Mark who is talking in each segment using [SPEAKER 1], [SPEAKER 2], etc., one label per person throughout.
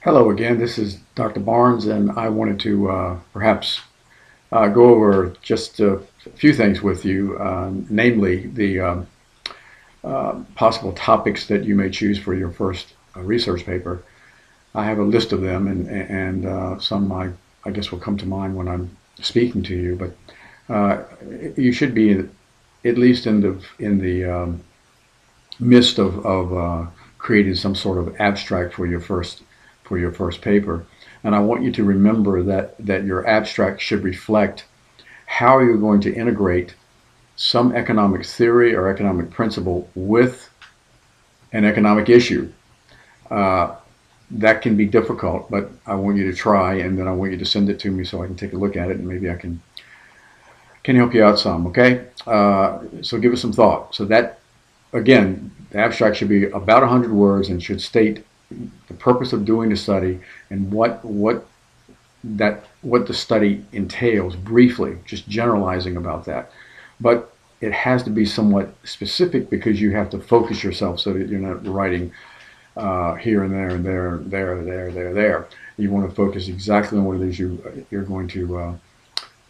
[SPEAKER 1] Hello again, this is Dr. Barnes, and I wanted to perhaps go over just a few things with you, namely the possible topics that you may choose for your first research paper. I have a list of them, and some I guess will come to mind when I'm speaking to you, but you should be at least in the midst of creating some sort of abstract for your first paper. And I want you to remember that your abstract should reflect how you're going to integrate some economic theory or economic principle with an economic issue. Uh, that can be difficult, but I want you to try, and then I want you to send it to me so I can take a look at it, and maybe I can help you out some. Okay, so give it some thought. So that again, the abstract should be about 100 words and should state the purpose of doing the study and what the study entails briefly, just generalizing about that. But it has to be somewhat specific because you have to focus yourself so that you're not writing here and there and there and there. You want to focus exactly on what it is you're going to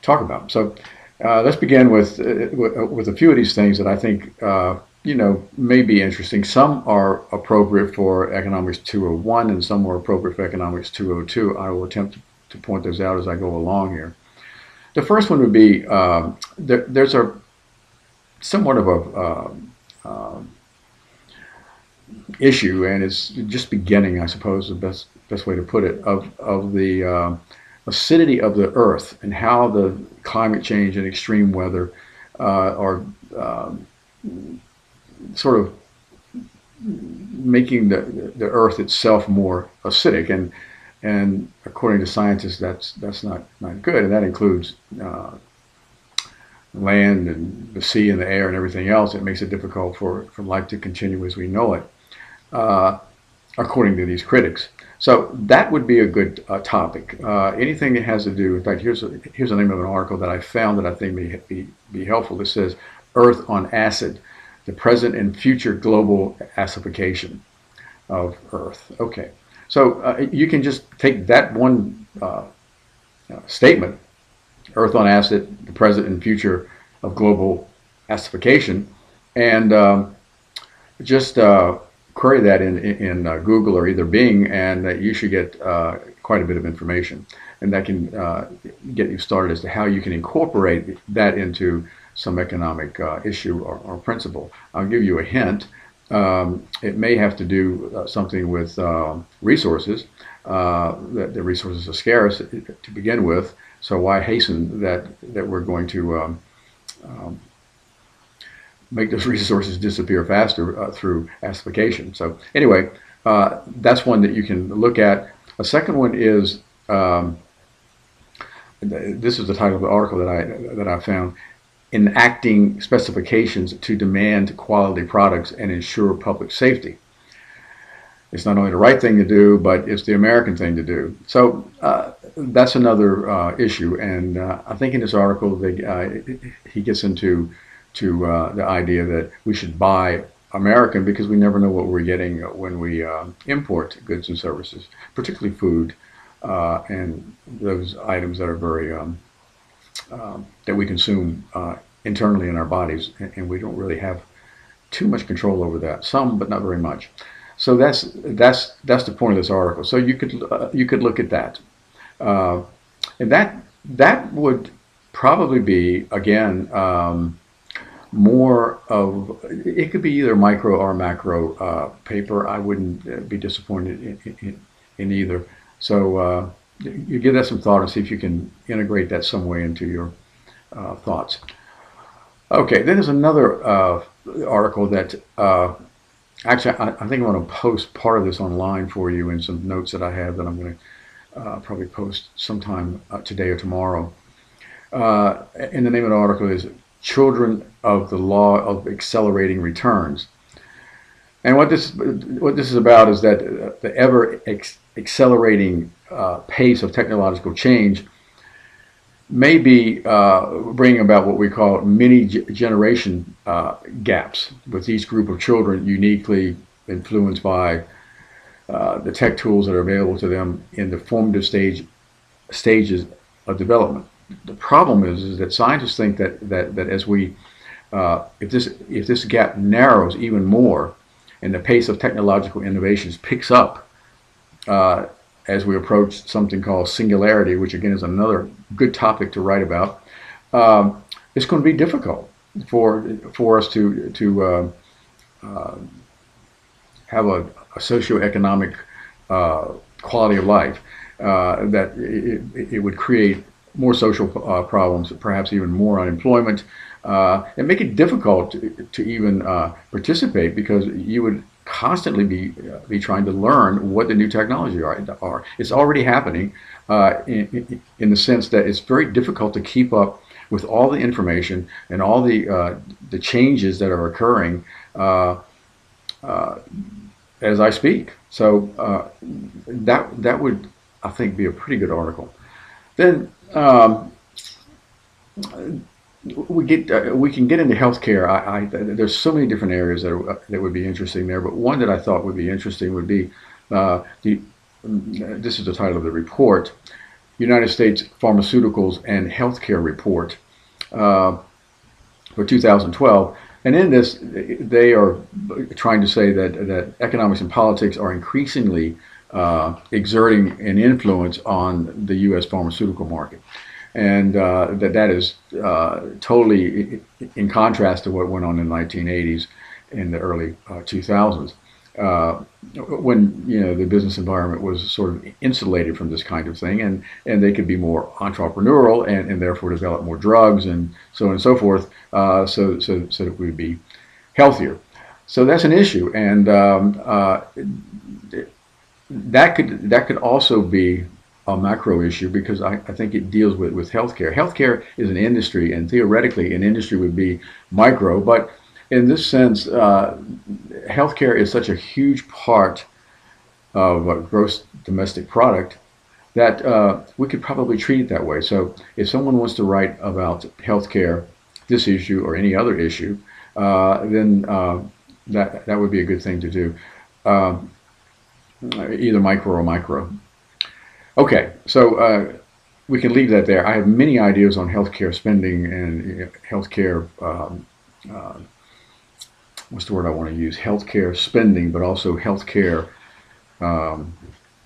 [SPEAKER 1] talk about. So let's begin with a few of these things that I think may be interesting. Some are appropriate for Economics 201 and some are appropriate for Economics 202. I will attempt to point those out as I go along here. The first one would be there's a somewhat of a issue, and it's just beginning, I suppose, the best way to put it, of the acidity of the Earth and how the climate change and extreme weather are sort of making the Earth itself more acidic, and according to scientists, that's not good, and that includes land and the sea and the air and everything else. It makes it difficult for life to continue as we know it, according to these critics. So that would be a good topic. Anything that has to do, in fact, here's the name of an article that I found that I think may be helpful. It says, Earth on Acid, the present and future global acidification of Earth. Okay, so you can just take that one statement, Earth on Acid, the present and future of global acidification, and just query that in Google or either Bing, and you should get quite a bit of information. And that can get you started as to how you can incorporate that into some economic issue or principle. I'll give you a hint. It may have to do something with resources. The resources are scarce to begin with, so why hasten that we're going to make those resources disappear faster through acidification. So anyway, that's one that you can look at. A second one is, this is the title of the article that I found, enacting specifications to demand quality products and ensure public safety. It's not only the right thing to do, but it's the American thing to do. So that's another issue, and I think in this article he gets into the idea that we should buy American because we never know what we're getting when we import goods and services, particularly food and those items that are very that we consume internally in our bodies, and we don't really have too much control over that. Some, but not very much. So that's the point of this article. So you could look at that, and that would probably be again more of, it could be either micro or macro paper. I wouldn't be disappointed in either. So you give that some thought and see if you can integrate that some way into your thoughts. Okay, then there's another article that actually I think I'm going to post part of this online for you in some notes that I have that I'm going to probably post sometime today or tomorrow. And the name of the article is Children of the Law of Accelerating Returns. And what this is about is that the ever accelerating pace of technological change may be bringing about what we call mini generation gaps with each group of children uniquely influenced by the tech tools that are available to them in the formative stages of development. The problem is that scientists think that as we if this gap narrows even more and the pace of technological innovations picks up as we approach something called singularity, which again is another good topic to write about, it's going to be difficult for us to have a socioeconomic quality of life that it would create more social problems, perhaps even more unemployment, and make it difficult to even participate, because you would constantly be trying to learn what the new technology are. It's already happening in the sense that it's very difficult to keep up with all the information and all the changes that are occurring as I speak. So that would, I think, be a pretty good article. Then we can get into healthcare. There's so many different areas that would be interesting there, but one that I thought would be interesting would be this is the title of the report: United States Pharmaceuticals and Healthcare Report for 2012. And in this, they are trying to say that economics and politics are increasingly exerting an influence on the U.S. pharmaceutical market, and that is totally in contrast to what went on in the 1980s and the early 2000s, when the business environment was sort of insulated from this kind of thing, and they could be more entrepreneurial and therefore develop more drugs and so on and so forth, so that we'd be healthier. So that's an issue, and that could also be a macro issue, because I think it deals with healthcare. Healthcare is an industry, and theoretically an industry would be micro, but in this sense, healthcare is such a huge part of gross domestic product that we could probably treat it that way. So if someone wants to write about healthcare, this issue or any other issue, then that would be a good thing to do, either micro or micro. Okay, so we can leave that there. I have many ideas on healthcare spending and healthcare. What's the word I want to use? Healthcare spending, but also healthcare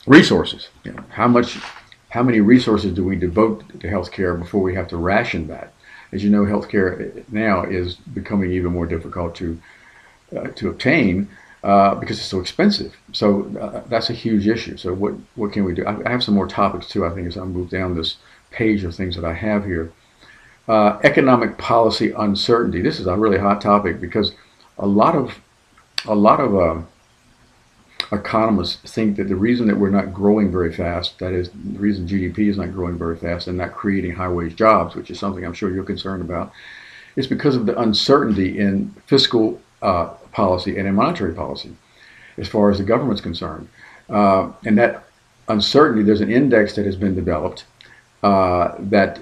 [SPEAKER 1] resources. How many resources do we devote to healthcare before we have to ration that? As you know, healthcare now is becoming even more difficult to obtain because it's so expensive. So that's a huge issue. So what can we do? I have some more topics too, I think, as I move down this page of things that I have here. Economic policy uncertainty. This is a really hot topic, because a lot of economists think that the reason that we're not growing very fast, that is, the reason GDP is not growing very fast and not creating high-wage jobs, which is something I'm sure you're concerned about, is because of the uncertainty in fiscal policy and in monetary policy, as far as the government's concerned. And that uncertainty, there's an index that has been developed that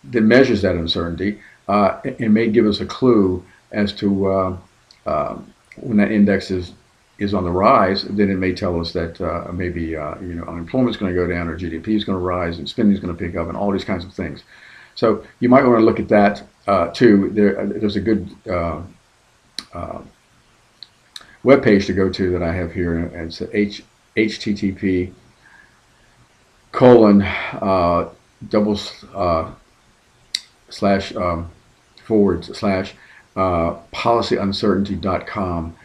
[SPEAKER 1] measures that uncertainty and may give us a clue as to when that index is on the rise. Then it may tell us that maybe unemployment is going to go down, or GDP is going to rise, and spending is going to pick up, and all these kinds of things. So you might want to look at that too. There's a good web page to go to that I have here, and it's http:// /policyuncertainty.com.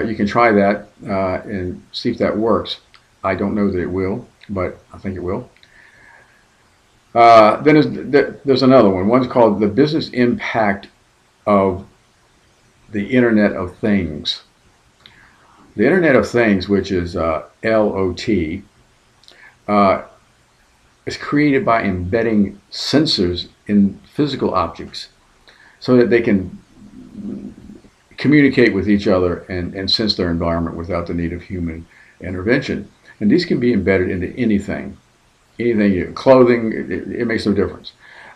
[SPEAKER 1] You can try that and see if that works. I don't know that it will, but I think it will. Then there's another one. One's called The Business Impact of the Internet of Things. The Internet of Things, which is LOT, is created by embedding sensors in physical objects so that they can communicate with each other and sense their environment without the need of human intervention. And these can be embedded into anything, clothing. It makes no difference.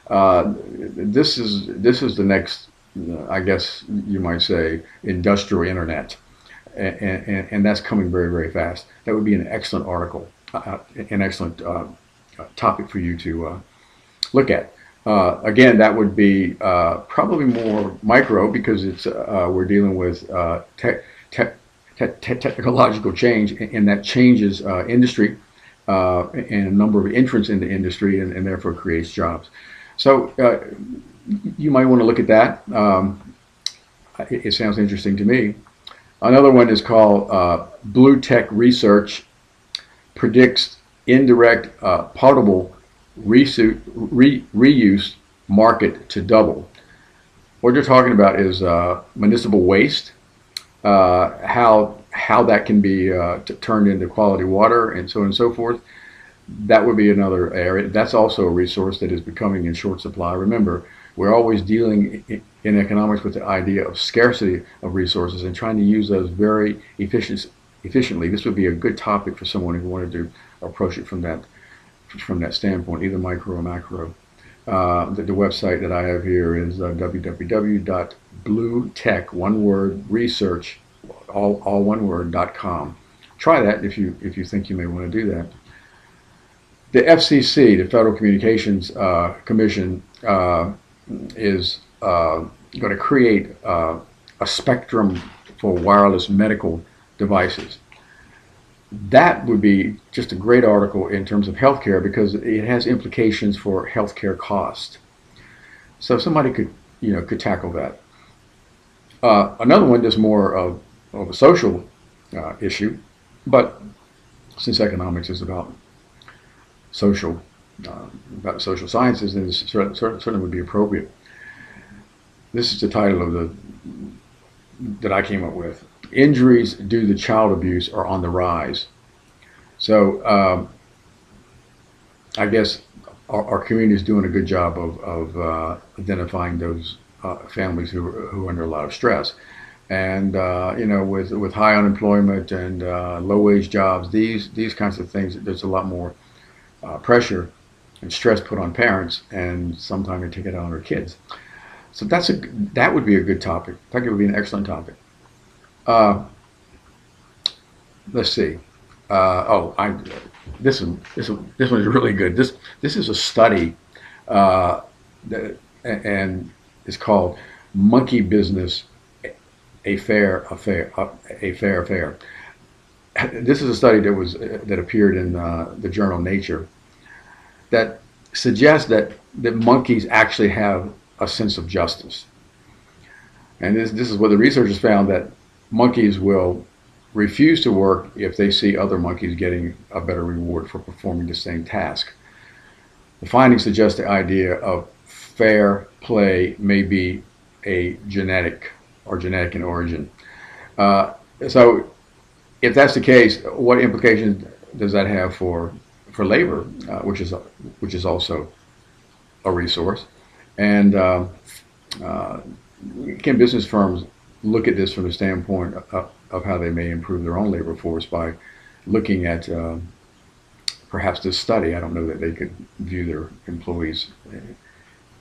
[SPEAKER 1] This is the next, I guess you might say, industrial internet. and that's coming very, very fast. That would be an excellent article, an excellent topic for you to look at. Again, that would be probably more micro because it's we're dealing with technological change, and that changes industry and a number of entrants in the industry, and therefore creates jobs. So you might want to look at that. It sounds interesting to me. Another one is called Blue Tech Research Predicts Indirect Potable Reuse Market to Double. What they're talking about is municipal waste, how that can be turned into quality water, and so on and so forth. That would be another area. That's also a resource that is becoming in short supply. Remember, we're always dealing in economics with the idea of scarcity of resources and trying to use those very efficiently. This would be a good topic for someone who wanted to approach it from that standpoint, either micro or macro. The website that I have here is www.bluetech, one word, research, all one word.com. Try that if you think you may want to do that. The FCC, the Federal Communications Commission, is going to create a spectrum for wireless medical devices. That would be just a great article in terms of healthcare because it has implications for healthcare cost. So somebody could tackle that. Another one is more of a social issue, but since economics is about social sciences, then this certainly would be appropriate. This is the title that I came up with. Injuries due to child abuse are on the rise. So I guess our community is doing a good job of identifying those families who are under a lot of stress. And with high unemployment and low-wage jobs, these kinds of things, there's a lot more pressure and stress put on parents, and sometimes they take it out on their kids. So that would be a good topic. In fact, it would be an excellent topic. Let's see. This one is really good. This is a study, and it's called "Monkey Business: A Fair Affair." This is a study that appeared in the journal Nature that suggests that monkeys actually have a sense of justice. And this is what the researchers found, that monkeys will refuse to work if they see other monkeys getting a better reward for performing the same task. The findings suggest the idea of fair play may be genetic in origin. So if that's the case, what implications does that have for labor, which is also a resource? And can business firms look at this from the standpoint of how they may improve their own labor force by looking at perhaps this study? I don't know that they could view their employees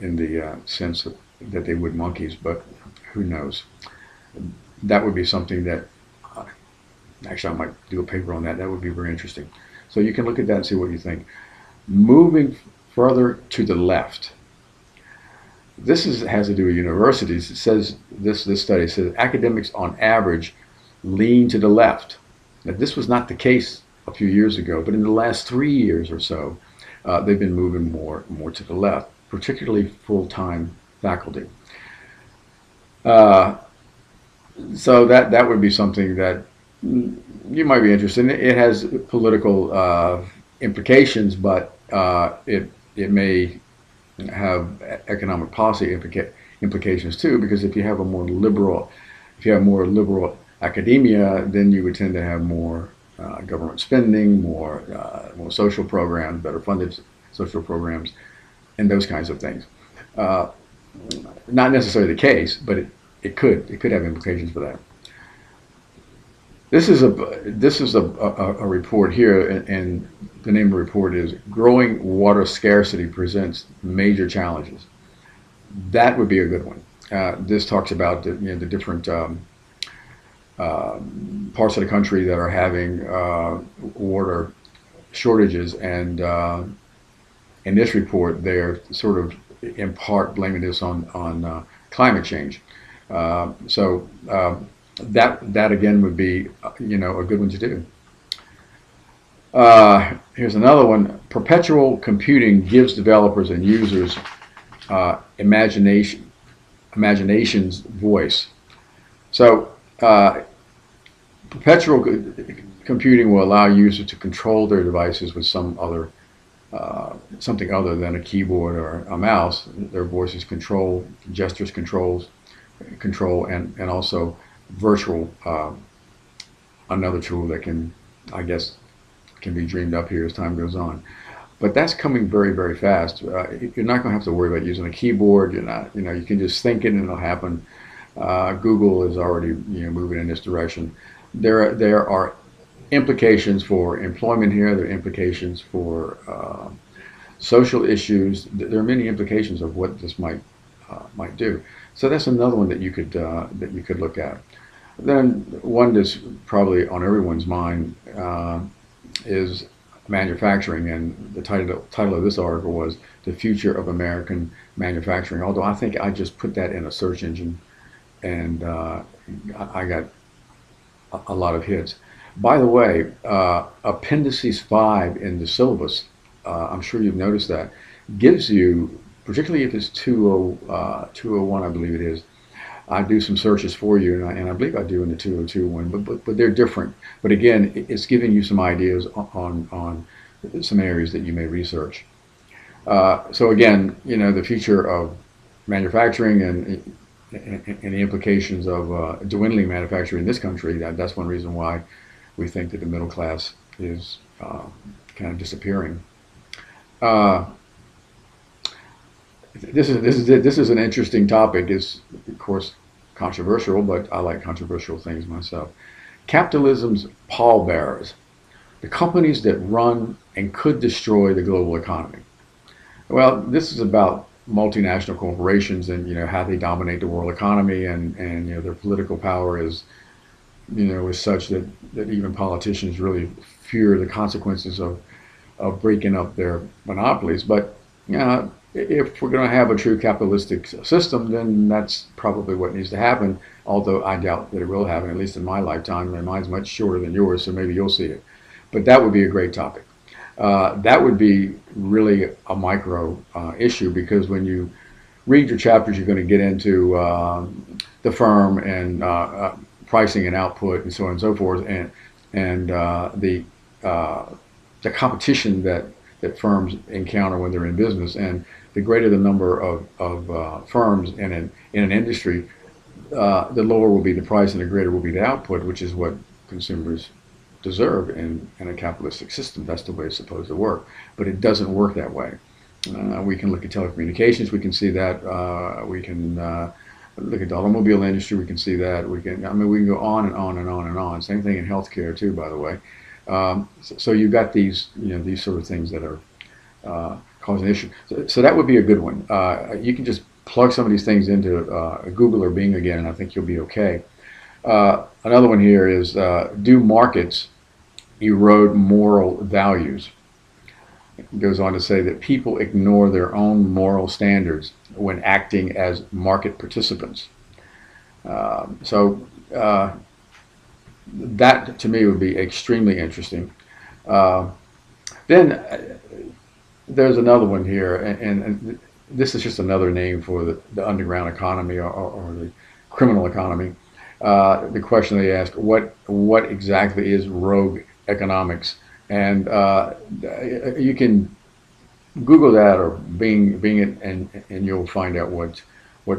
[SPEAKER 1] in the sense that they would monkeys, but who knows? That would be something that, actually I might do a paper on that. That would be very interesting. So you can look at that and see what you think. Moving further to the left, this has to do with universities. It says this study says academics on average lean to the left. Now, this was not the case a few years ago, but in the last 3 years or so, they've been moving more to the left, particularly full-time faculty. So that would be something that you might be interested in. It has political implications, but it may have economic policy implications too, because if you have more liberal academia, then you would tend to have more government spending, more social programs, better funded social programs, and those kinds of things. Not necessarily the case, but it could have implications for that. This is a report here, and the name of the report is "Growing Water Scarcity Presents Major Challenges." That would be a good one. This talks about the different parts of the country that are having water shortages, and in this report, they're sort of in part blaming this on climate change. That again would be a good one to do. Here's another one. Perpetual computing gives developers and users imagination's voice. So perpetual computing will allow users to control their devices with something other than a keyboard or a mouse. Their voices control, gestures control, and also virtual, another tool that can be dreamed up here as time goes on. But that's coming very, very fast. You're not going to have to worry about using a keyboard. You can just think it and it'll happen. Google is already, moving in this direction. There are implications for employment here. There are implications for social issues. There are many implications of what this might do. So that's another one that you could look at. Then one that's probably on everyone's mind is manufacturing, and the title of this article was "The Future of American Manufacturing." Although I think I just put that in a search engine, and I got a lot of hits. By the way, Appendices 5 in the syllabus, I'm sure you've noticed that, gives you, particularly if it's 201, I believe it is. I do some searches for you, and I believe I do in the 202 one, but they're different. But again, it's giving you some ideas on some areas that you may research. So again, the future of manufacturing and the implications of dwindling manufacturing in this country. That's one reason why we think that the middle class is kind of disappearing. This is an interesting topic. It's of course controversial, but I like controversial things myself. Capitalism's pallbearers, the companies that run and could destroy the global economy. Well, this is about multinational corporations and how they dominate the world economy, and their political power is is such that even politicians really fear the consequences of breaking up their monopolies. But if we're going to have a true capitalistic system, then that's probably what needs to happen, although I doubt that it will happen, at least in my lifetime. And mine's much shorter than yours, so maybe you'll see it. But that would be a great topic. That would be really a micro issue, because when you read your chapters, you're going to get into the firm and pricing and output and so on and so forth, and the competition that firms encounter when they're in business. And the greater the number of firms in an industry, the lower will be the price and the greater will be the output, which is what consumers deserve in a capitalistic system. That's the way it's supposed to work. But it doesn't work that way. We can look at telecommunications, we can see that. We can look at the automobile industry, we can see that. We can go on and on and on and on. Same thing in healthcare too, by the way. So you've got these sort of things that are causing issues. So that would be a good one. You can just plug some of these things into Google or Bing again, and I think you'll be okay. Another one here is, do markets erode moral values? It goes on to say that people ignore their own moral standards when acting as market participants. That to me would be extremely interesting. Then there's another one here, and this is just another name for the underground economy or the criminal economy. The question they ask, what exactly is rogue economics? And you can Google that or Bing it, and you'll find out what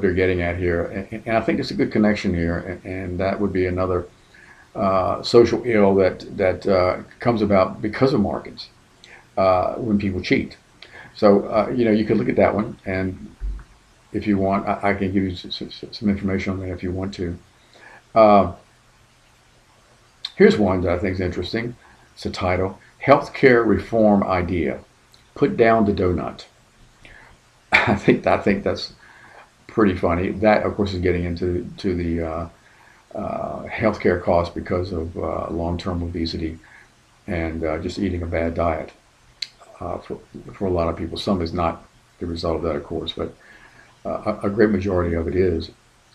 [SPEAKER 1] they're getting at here. And I think it's a good connection here, and that would be another social ill that comes about because of markets when people cheat. So you could look at that one, and if you want, I can give you some information on that if you want to. Here's one that I think is interesting. It's a title: Healthcare Reform Idea. Put down the donut. I think that's pretty funny. That, of course, is getting into the healthcare costs because of long-term obesity and just eating a bad diet for a lot of people. Some is not the result of that, of course, but a great majority of it is.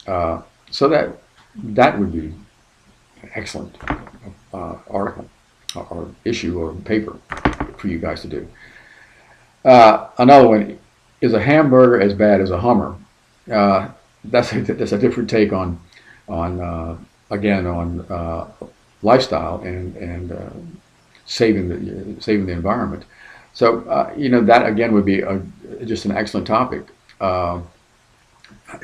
[SPEAKER 1] So that would be an excellent article or issue or paper for you guys to do. Another one, is a hamburger as bad as a Hummer? That's a different take on again on lifestyle and saving the environment. So that again would be just an excellent topic.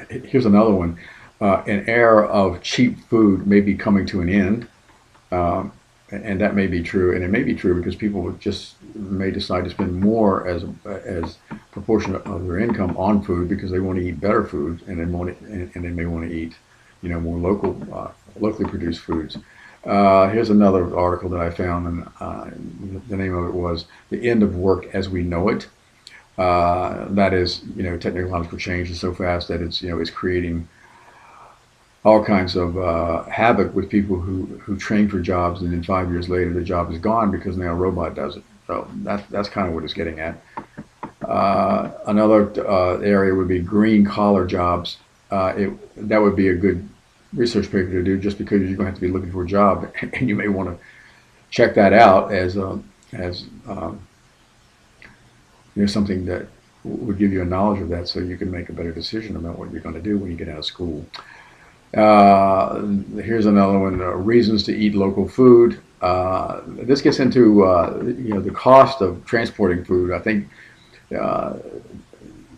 [SPEAKER 1] Here's another one. An era of cheap food may be coming to an end. Um, and that may be true, and it may be true because people just may decide to spend more as proportion of their income on food because they want to eat better food, and they may want to eat, more locally produced foods. Here's another article that I found, and the name of it was "The End of Work as We Know It." That is, technological change is so fast that it's creating all kinds of havoc with people who train for jobs, and then 5 years later the job is gone because now a robot does it. So that's kind of what it's getting at. Another area would be green collar jobs. That would be a good research paper to do, just because you're going to have to be looking for a job, and you may want to check that out as something that would give you a knowledge of that, so you can make a better decision about what you're going to do when you get out of school. Here's another one, reasons to eat local food. This gets into the cost of transporting food. I think uh,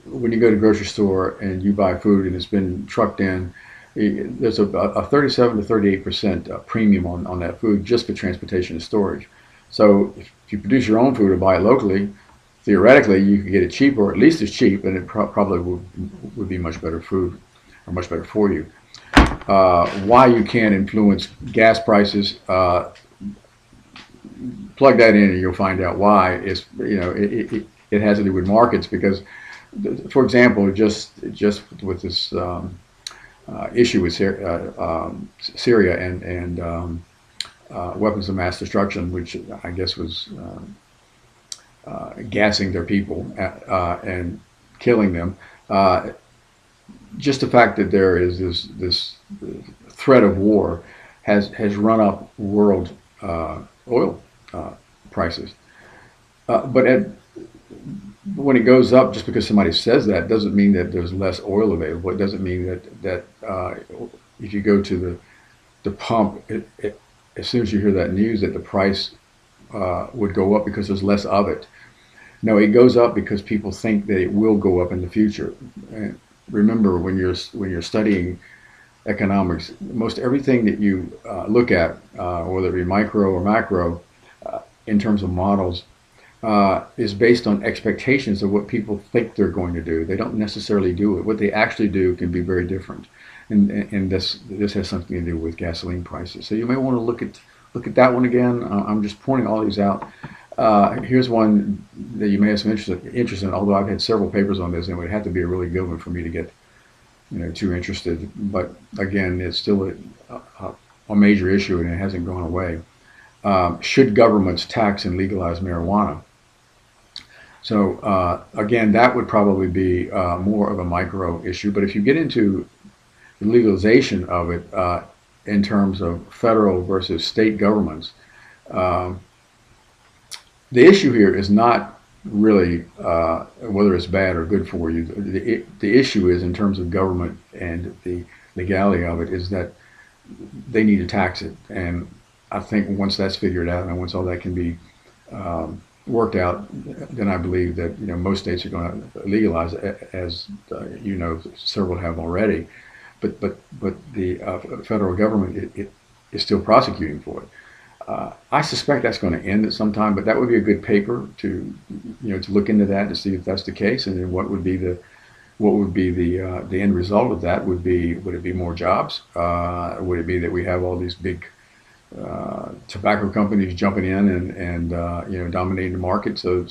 [SPEAKER 1] when you go to the grocery store and you buy food and it's been trucked in, there's a 37 to 38% premium on that food just for transportation and storage. So if you produce your own food or buy it locally, theoretically you could get it cheap, or at least as cheap, and it probably would be much better food, or much better for you. Why you can't influence gas prices? Plug that in and you'll find out why. It has to do with markets, because, for example, just with this issue with Syria and weapons of mass destruction, which I guess was gassing their people and killing them. Just the fact that there is this threat of war has run up world oil prices. But when it goes up, just because somebody says that, doesn't mean that there's less oil available. It doesn't mean that if you go to the pump, as soon as you hear that news, that the price would go up because there's less of it. No, it goes up because people think that it will go up in the future. And remember, when you're studying economics, most everything that you look at, whether it be micro or macro, in terms of models, is based on expectations of what people think they're going to do. They don't necessarily do it. What they actually do can be very different, and this has something to do with gasoline prices. So you may want to look at that one again. I'm just pointing all these out. Here's one that you may have some interest in, although I've had several papers on this, and it would have to be a really good one for me to get too interested. But again, it's still a major issue, and it hasn't gone away. Should governments tax and legalize marijuana? So again, that would probably be more of a micro issue. But if you get into the legalization of it in terms of federal versus state governments, um, the issue here is not really whether it's bad or good for you. The issue is, in terms of government and the legality of it, is that they need to tax it. And I think once that's figured out, and once all that can be worked out, then I believe that most states are going to legalize it, as several have already. But the federal government it is still prosecuting for it. I suspect that's going to end at some time, but that would be a good paper to look into that, to see if that's the case, and then what would be the end result of that. Would it be more jobs? Would it be that we have all these big tobacco companies jumping in and dominating the market, so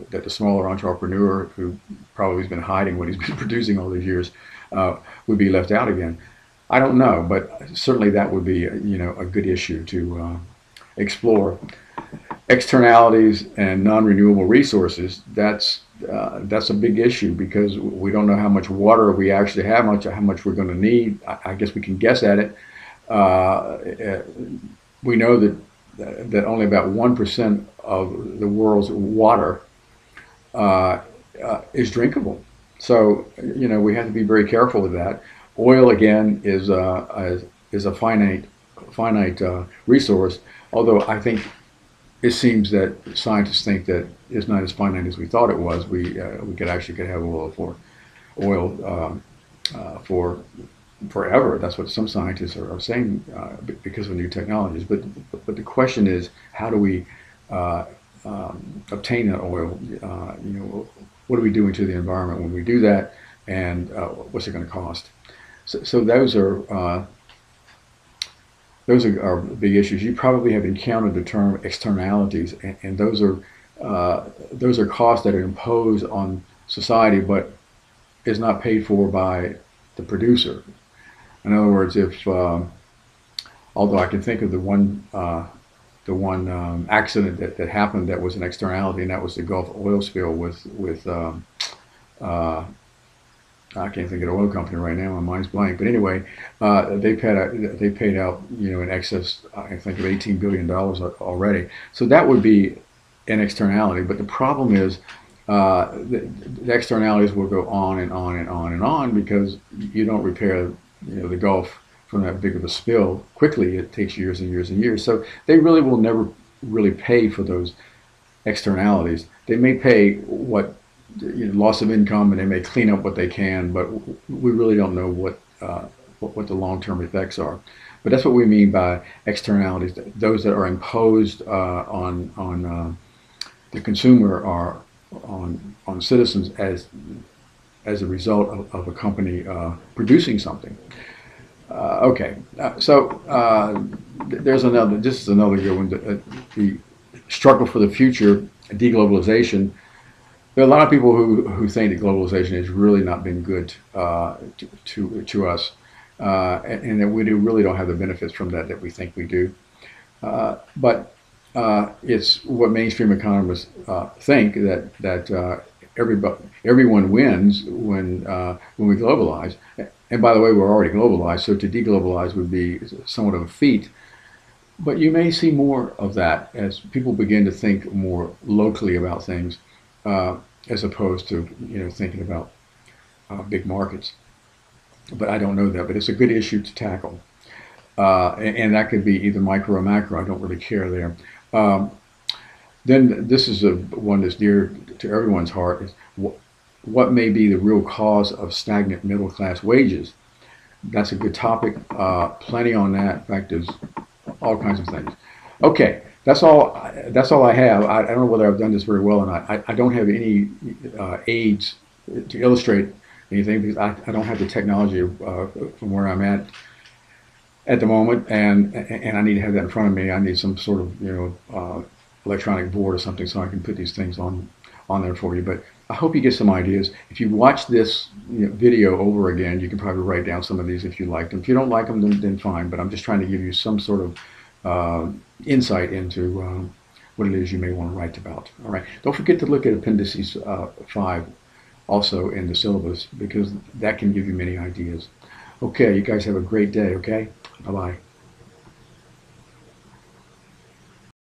[SPEAKER 1] that the smaller entrepreneur, who probably has been hiding what he's been producing all these years, would be left out again? I don't know, but certainly that would be, a good issue to explore. Externalities and non-renewable resources, that's a big issue because we don't know how much water we actually have, how much we're going to need. I guess we can guess at it. Uh, we know that only about 1% of the world's water uh, is drinkable. So we have to be very careful of that. Oil again is a finite resource. Although I think it seems that scientists think that it's not as finite as we thought it was. We could have oil for forever. That's what some scientists are saying because of new technologies. But the question is, how do we uh, obtain that oil? What are we doing to the environment when we do that, and what's it going to cost? So those are big issues. You probably have encountered the term externalities, and those are costs that are imposed on society, but is not paid for by the producer. In other words, if although I can think of the one accident that happened that was an externality, and that was the Gulf oil spill with uh, I can't think of the oil company right now. My mind's blank. But anyway, they paid out in excess, I think, of $18 billion already. So that would be an externality. But the problem is the externalities will go on and on and on and on because you don't repair the Gulf from that big of a spill quickly. It takes years and years and years. So they really will never really pay for those externalities. They may pay loss of income, and they may clean up what they can, but we really don't know what the long-term effects are. But that's what we mean by externalities. Those that are imposed on the consumer or on citizens as a result of a company producing something. Okay, so there's another. This is another good one. The struggle for the future, deglobalization. There are a lot of people who think that globalization has really not been good to us, and that we really don't have the benefits from that we think we do. But it's what mainstream economists think that everyone wins when we globalize. And by the way, we're already globalized, so to deglobalize would be somewhat of a feat. But you may see more of that as people begin to think more locally about things, as opposed to thinking about big markets. But I don't know that. But it's a good issue to tackle, and that could be either micro or macro. I don't really care there. Um, then this is one that's dear to everyone's heart. Is what may be the real cause of stagnant middle class wages? That's a good topic. Plenty on that. In fact, there's all kinds of things. Okay, that's all. That's all I have. I don't know whether I've done this very well or not. I don't have any aids to illustrate anything because I don't have the technology from where I'm at the moment, and I need to have that in front of me. I need some sort of electronic board or something so I can put these things on there for you. But I hope you get some ideas. If you watch this video over again, you can probably write down some of these if you like them. If you don't like them, then fine. But I'm just trying to give you some sort of insight into what it is you may want to write about. All right. Don't forget to look at Appendices 5 also in the syllabus because that can give you many ideas. Okay, you guys have a great day, okay? Bye-bye.